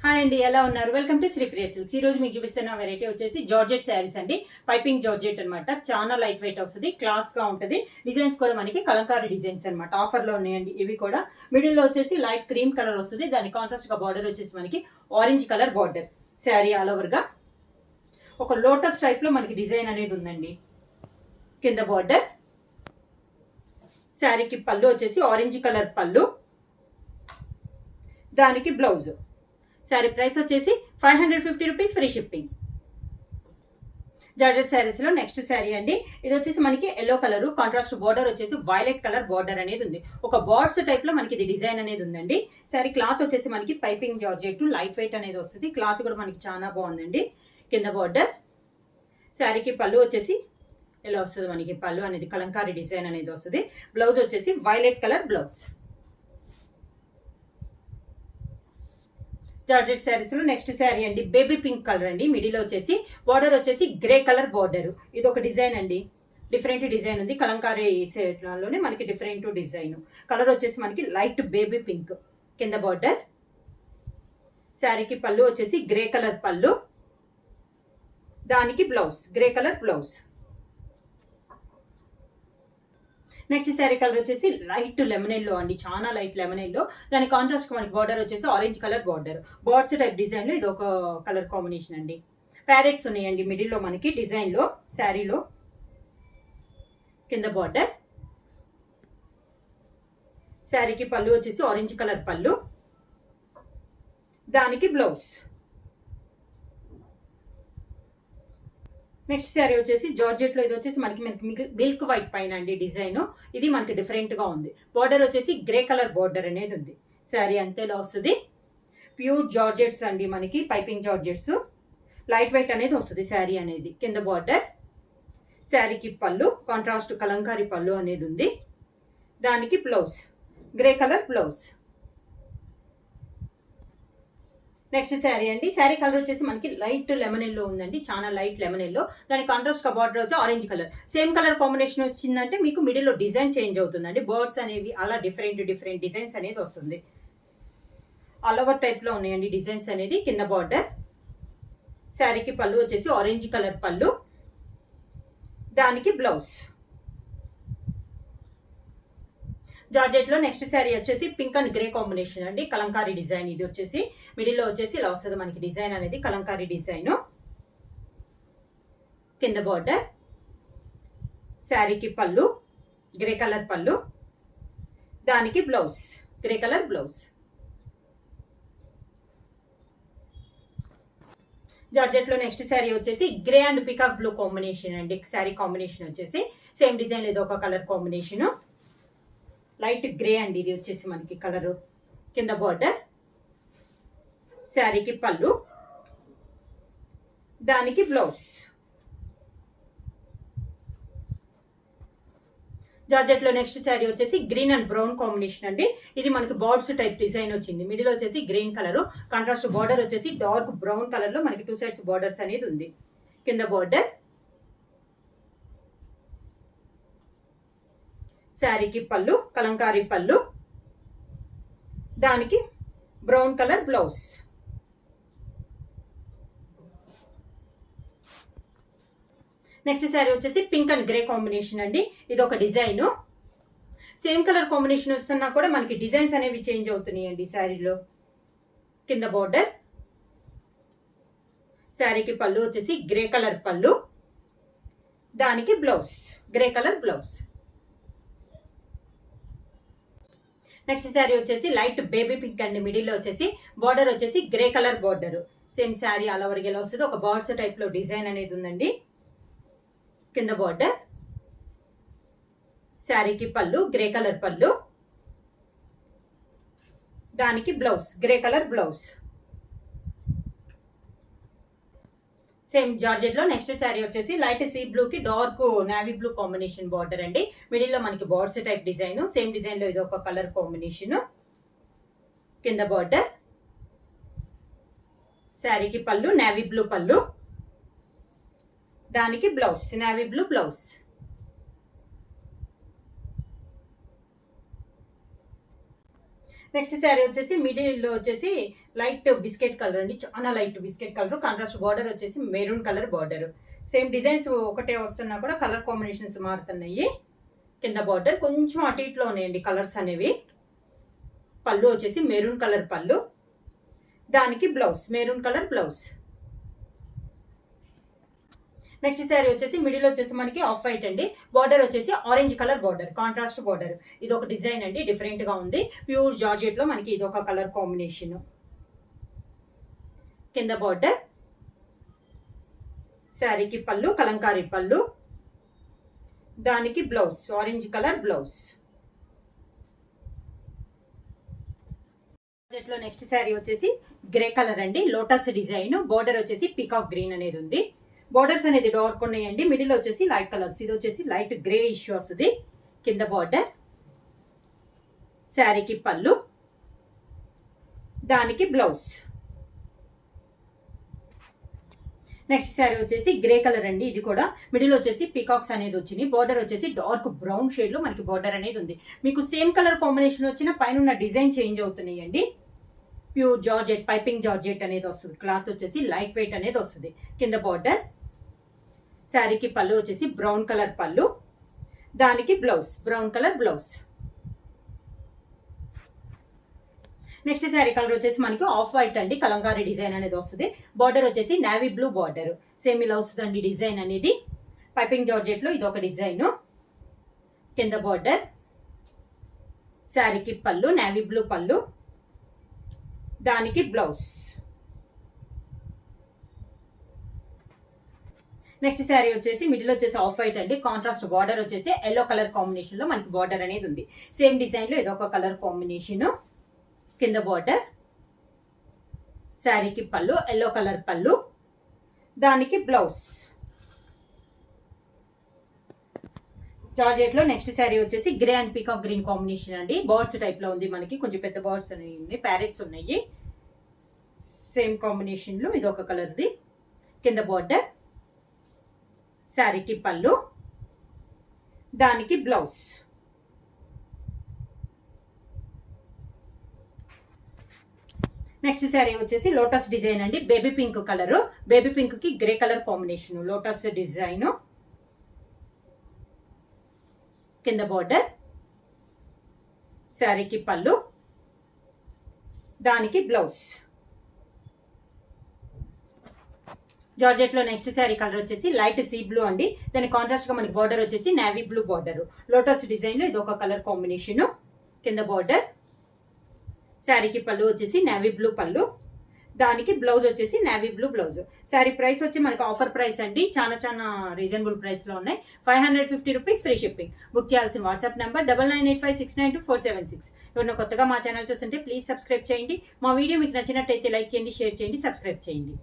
Hi అండి, ఎలా ఉన్నారు? Welcome to Sri Priya silks. ఈ రోజు మీకు చూపిస్తున్న వెరైటీ వచ్చేసి జార్జెట్ శారీస్ అండి. పైపింగ్ జార్జెట్ అనమాట. చాలా లైట్ వెయిట్ వస్తుంది, క్లాస్ గా ఉంటుంది. డిజైన్స్ కూడా మనకి కలంకారీ డిజైన్స్ అనమాట. ఆఫర్ లో ఉన్నాయండి ఇవి కూడా. మిడిల్ లో వచ్చేసి లైట్ క్రీమ్ కలర్ వస్తుంది. దాని కాంట్రాస్ట్ గా బార్డర్ వచ్చేసి మనకి orange colour border. Sari all over గా ఒక లోటస్ టైప్ లో మనకి డిజైన్ అనేది ఉందండి. కింద బార్డర్. శారీకి పళ్ళు వచ్చేసి ఆరెంజ్ కలర్ పళ్ళు, దానికి బ్లౌజ్. శారీ ప్రైస్ వచ్చేసి 550 rupees, free shipping. Georgette saris లో నెక్స్ట్ శారీ అండి. ఇది వచ్చేసి మనకి ఎల్లో కలర్, కాంట్రాస్ట్ బార్డర్ వచ్చేసి వైలెట్ కలర్ బార్డర్ అనేది ఉంది. ఒక బార్డ్స్ టైప్ లో మనకి ఇది డిజైన్ అనేది ఉందండి. శారీ క్లాత్ వచ్చేసి మనకి పైపింగ్ జార్జెట్, లైట్ వెయిట్ అనేది వస్తుంది. క్లాత్ కూడా మనకి చాలా బాగుందండి. కింద బార్డర్. శారీకి పళ్ళు వచ్చేసి ఎలా వస్తుంది మనకి, పళ్ళు అనేది కలంకారీ డిజైన్ అనేది వస్తుంది. బ్లౌజ్ వచ్చేసి violet colour blouse. Georgette saris లో నెక్స్ట్ శారీ అండి, బేబీ పింక్ కలర్ అండి. మిడిల్ వచ్చేసి బార్డర్ వచ్చేసి గ్రే కలర్ బార్డర్. ఇది ఒక డిజైన్ అండి, డిఫరెంట్ డిజైన్ ఉంది. కలంకారీ లోనే మనకి డిఫరెంట్ డిజైన్. కలర్ వచ్చేసి మనకి లైట్ బేబీ పింక్. కింద బార్డర్. శారీకి పళ్ళు వచ్చేసి గ్రే కలర్ పళ్ళు, దానికి blouse grey colour blouse. Next sari colour వచ్చేసి లైట్ లెమన్ ఎల్లో అండి, చాలా లైట్ లెమన్ ఎల్లో. దాని కాంట్రాస్ట్ మనకి బార్డర్ వచ్చేసి orange colour border. Birds type design లో ఇది ఒక కలర్ కాంబినేషన్ అండి. ప్యారెట్స్ ఉన్నాయండి మిడిల్ లో మనకి డిజైన్ లో శారీలో. కింద బార్డర్. శారీకి పళ్ళు వచ్చేసి ఆరెంజ్ కలర్ పళ్ళు, దానికి బ్లౌజ్. నెక్స్ట్ శారీ వచ్చేసి జార్జెట్ లో ఇది వచ్చేసి మనకి మిల్క్ వైట్ పైన అండి డిజైన్. ఇది మనకి డిఫరెంట్ గా ఉంది. బార్డర్ వచ్చేసి గ్రే కలర్ బార్డర్ అనేది ఉంది. శారీ అంతేలా వస్తుంది. ప్యూర్ జార్జెట్స్ అండి, మనకి పైపింగ్ జార్జెట్స్. లైట్ వెయిట్ అనేది వస్తుంది శారీ అనేది. కింద బార్డర్. శారీకి పళ్ళు కాంట్రాస్ట్ కలంకారీ పళ్ళు అనేది ఉంది. దానికి blouse grey colour blouse. Next sari అండి. శారీ కలర్ వచ్చేసి మనకి లైట్ లెమన్ ఎల్లో ఉందండి, చాలా లైట్ లెమన్ ఎల్లో. దాని కాంట్రాస్ట్ బార్డర్ వచ్చి orange colour. Same colour combination వచ్చిందంటే మీకు మిడిల్ లో డిజైన్ చేంజ్ అవుతుందండి. బర్డ్స్ అనేవి అలా డిఫరెంట్ డిఫరెంట్ డిజైన్స్ అనేది వస్తుంది. ఆల్ ఓవర్ టైప్ లో ఉన్నాయండి డిజైన్స్ అనేది. కింద బార్డర్. శారీకి పళ్ళు వచ్చేసి ఆరెంజ్ కలర్ పళ్ళు, దానికి బ్లౌజ్. జార్జెట్ లో నెక్స్ట్ శారీ వచ్చేసి పింక్ అండ్ గ్రే కాంబినేషన్ అండి, కలంకారీ డిజైన్. ఇది వచ్చేసి మిడిల్ లో వచ్చేసి ఇలా వస్తుంది మనకి డిజైన్ అనేది, కలంకారీ డిజైన్. కింద బార్డర్. శారీకి పళ్ళు గ్రే కలర్ పళ్ళు, దానికి blouse grey colour blouse. Georgette లో నెక్స్ట్ శారీ వచ్చేసి grey and peacock blue combination అండి. శారీ కాంబినేషన్ వచ్చేసి సేమ్ డిజైన్ ఏదో ఒక కలర్ కాంబినేషన్. లైట్ గ్రే అండి ఇది వచ్చేసి మనకి కలరు. కింద బార్డర్. శారీకి పళ్ళు, దానికి బ్లౌజ్. జార్జెట్ లో నెక్స్ట్ శారీ వచ్చేసి గ్రీన్ అండ్ బ్రౌన్ కాంబినేషన్ అండి. ఇది మనకి బార్డ్స్ టైప్ డిజైన్ వచ్చింది. మిడిల్ వచ్చేసి గ్రీన్ కలర్, కాంట్రాస్ట్ బార్డర్ వచ్చేసి డార్క్ బ్రౌన్ కలర్ లో మనకి 2 సైడ్స్ బార్డర్స్ అనేది ఉంది. కింద బార్డర్. శారీకి పళ్ళు కలంకారీ పళ్ళు, దానికి brown colour blouse. Next sari వచ్చేసి పింక్ అండ్ గ్రే కాంబినేషన్ అండి. ఇది ఒక డిజైన్. సేమ్ కలర్ కాంబినేషన్ వస్తున్నా కూడా మనకి డిజైన్స్ అనేవి చేంజ్ అవుతున్నాయండి శారీలో. కింద బార్డర్. శారీకి పళ్ళు వచ్చేసి గ్రే కలర్ పళ్ళు, దానికి blouse grey colour blouse. Next sari వచ్చేసి లైట్ బేబీ పింక్ అండి. మిడిల్ లో వచ్చేసి బార్డర్ వచ్చేసి grey colour border. Same sari అలా వరకు ఎలా వస్తుంది, ఒక బార్డ్స్ టైప్ లో డిజైన్ అనేది ఉందండి. కింద బార్డర్. శారీకి పళ్ళు గ్రే కలర్ పళ్ళు, దానికి blouse grey colour blouse. Same georgette లో నెక్స్ట్ శారీ వచ్చేసి లైట్ సీ బ్లూ కి dark navy blue combination border అండి. మిడిల్ లో మనకి birds type design. Same design లో ఇది ఒక కలర్ కాంబినేషన్. కింద బార్డర్. శారీకి పళ్ళు నావీ బ్లూ పళ్ళు, దానికి blouse navy blue blouse. Next sari వచ్చేసి మిడిల్లో వచ్చేసి లైట్ బిస్కెట్ కలర్ అండి, చాలా light biscuit colour. Contrast border వచ్చేసి maroon colour border. Same designs ఒకటే వస్తున్నా కూడా కలర్ కాంబినేషన్స్ మారుతున్నాయి. కింద బార్డర్ కొంచెం అటు ఇట్లో ఉన్నాయండి కలర్స్ అనేవి. పళ్ళు వచ్చేసి మెరూన్ కలర్ పళ్ళు, దానికి blouse maroon colour blouse. Next sari వచ్చేసి మిడిల్ వచ్చేసి మనకి ఆఫ్ వైట్ అండి, బార్డర్ వచ్చేసి orange colour border, contrast border. ఇది ఒక డిజైన్ అండి, డిఫరెంట్ గా ఉంది. ప్యూర్ జార్జెట్ లో మనకి ఇది ఒక కలర్ కాంబినేషన్. కింద బార్డర్, శారీకి పళ్ళు కలంకారీ పళ్ళు, దానికి బ్లౌజ్ ఆరెంజ్ కలర్ బ్లౌజ్. లో నెక్స్ట్ శారీ వచ్చేసి గ్రే కలర్ అండి, లోటస్ డిజైన్. బార్డర్ వచ్చేసి పీకాక్ గ్రీన్ అనేది ఉంది. బోర్డర్స్ అనేది డార్క్ ఉన్నాయండి. మిడిల్ వచ్చేసి లైట్ కలర్స్, ఇది వచ్చేసి లైట్ గ్రే ఇష్యూ వస్తుంది. కింద బార్డర్, శారీకి పళ్ళు, దానికి బ్లౌజ్. నెక్స్ట్ శారీ వచ్చేసి గ్రే కలర్ అండి, ఇది కూడా మిడిల్ వచ్చేసి పీకాక్స్ అనేది వచ్చింది. బార్డర్ వచ్చేసి డార్క్ బ్రౌన్ షేడ్ లో మనకి బార్డర్ అనేది ఉంది. మీకు సేమ్ కలర్ కాంబినేషన్ వచ్చిన పైన ఉన్న డిజైన్ చేంజ్ అవుతున్నాయండి. ప్యూర్ జార్జెట్, పైపింగ్ జార్జెట్ అనేది వస్తుంది. క్లాత్ వచ్చేసి లైట్ వెయిట్ అనేది వస్తుంది. కింద బార్డర్, శారీకి పళ్ళు వచ్చేసి బ్రౌన్ కలర్ పళ్ళు, దానికి blouse brown colour blouse. Next sari colour వచ్చేసి మనకి ఆఫ్ వైట్ అండి, కలంకారీ డిజైన్ అనేది వస్తుంది. బార్డర్ వచ్చేసి నావీ బ్లూ బార్డర్, సేమ్ ఇలా వస్తుందండి డిజైన్ అనేది. పైపింగ్ జార్జెట్ లో ఇది ఒక డిజైన్. కింద బార్డర్, శారీకి పళ్ళు నావీ బ్లూ పళ్ళు, దానికి బ్లౌజ్. నెక్స్ట్ శారీ వచ్చేసి మిడిల్ వచ్చేసి ఆఫ్ వైట్ అండి, కాంట్రాస్ట్ బార్డర్ వచ్చేసి ఎల్లో కలర్ కాంబినేషన్ లో మనకి బార్డర్ అనేది ఉంది. సేమ్ డిజైన్ లో ఇదొక కలర్ కాంబినేషన్. కింద బార్డర్, శారీకి పళ్ళు ఎల్లో కలర్ పళ్ళు, దానికి బ్లౌజ్. జార్జెట్ లో నెక్స్ట్ శారీ వచ్చేసి grey and peacock green combination అండి. బర్డ్స్ టైప్ లో ఉంది మనకి, కొంచెం పెద్ద బర్డ్స్ అనేవి, ప్యారెట్స్ ఉన్నాయి. సేమ్ కాంబినేషన్ లో ఇది ఒక కలర్ది. కింద బార్డర్, శారీకి పళ్ళు, దానికి బ్లౌజ్. నెక్స్ట్ శారీ వచ్చేసి లోటస్ డిజైన్ అండి, baby pink colour. Baby pink కి grey colour combination, lotus design. కింద బార్డర్, శారీకి పళ్ళు, దానికి బ్లౌజ్. జార్జెట్ లో నెక్స్ట్ శారీ కలర్ వచ్చేసి లైట్ సీ బ్లూ అండి, దాని కాంట్రాస్ట్ గా మనకి బార్డర్ వచ్చేసి navy blue border. Lotus design లో ఇది ఒక కలర్ కాంబినేషన్. కింద బార్డర్, శారీకి పళ్ళు వచ్చేసి నావీ బ్లూ పళ్ళు, దానికి బ్లౌజ్ వచ్చేసి navy blue blouse. Sari price వచ్చి మనకి ఆఫర్ ప్రైస్ అండి, చాలా రీజనబుల్ ప్రైస్ లో ఉన్నాయి. 550 రూపీస్ ఫ్రీ షిప్పింగ్. బుక్ చేయాల్సిన వాట్సాప్ నెంబర్ 9985692476. ఎవరైనా కొత్తగా మా ఛానల్ చూస్తుంటే ప్లీజ్ సబ్స్క్రైబ్ చేయండి. మా వీడియో మీకు నచ్చినట్టయితే లైక్ చేయండి, షేర్ చేయండి, సబ్స్క్రైబ్ చేయండి.